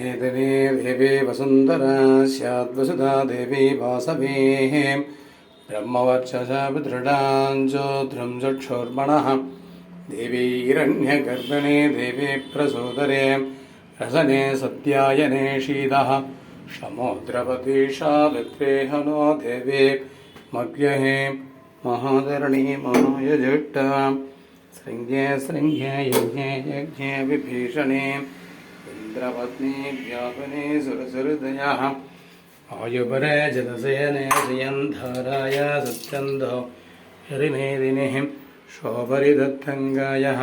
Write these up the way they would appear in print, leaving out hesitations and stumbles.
Hathaway देवी वसुन्धरा स्याद्वसुधा देवी वासवेः ब्रह्मवर्चसा विदृढाञ्जोध्रं चक्षुर्मणः देवी हिरण्यगर्भिणी देवी प्रसूदरे रसने सत्यायने शीतः समुद्रपति शावित्रेहनो देवी मग्यहे महाधरणी महायजट्टा श्रृङ्गे श्रृङ्गे यज्ञे यज्ञे विभीषणे इन्द्रपत्नी व्यापने सुरसुहृदयः आयुपरे जलशयने शयन्धाराय सत्यन्धो हरिमेदिनिः शोभरिदत्तङ्गायः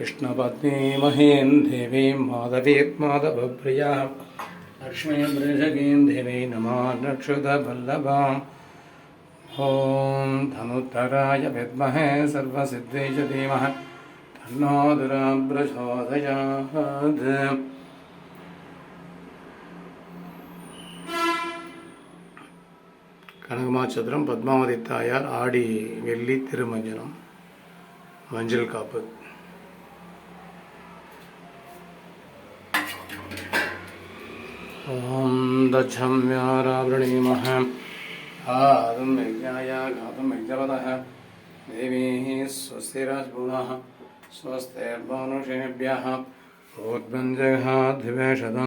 विष्णुपत्नी महीं देवीं माधवीर्माधवप्रियाः लक्ष्मीं वृषगीं देवी नमो नक्षुतवल्लभाम् ॐ धनुत्तराय विद्महे सर्वसिद्धे च धीमहि तन्नो दुर्गा प्रचोदयात् கனகமாச்சத்திரம் பத்மாவதி தாயார் ஆடி வெள்ளி திருமஞ்சனம் மஞ்சள் காப்பு. ஓம் தட்சம்யாராவணீமஹ ஆதம் யஜ்ஞாய காதம் யஜ்ஞவதः தேவி ஸ்வஸ்திரஸ்புனः ஸ்வஸ்திர்மனுஷேभ्यः உத்பஞ்சகாத்வேஷதம்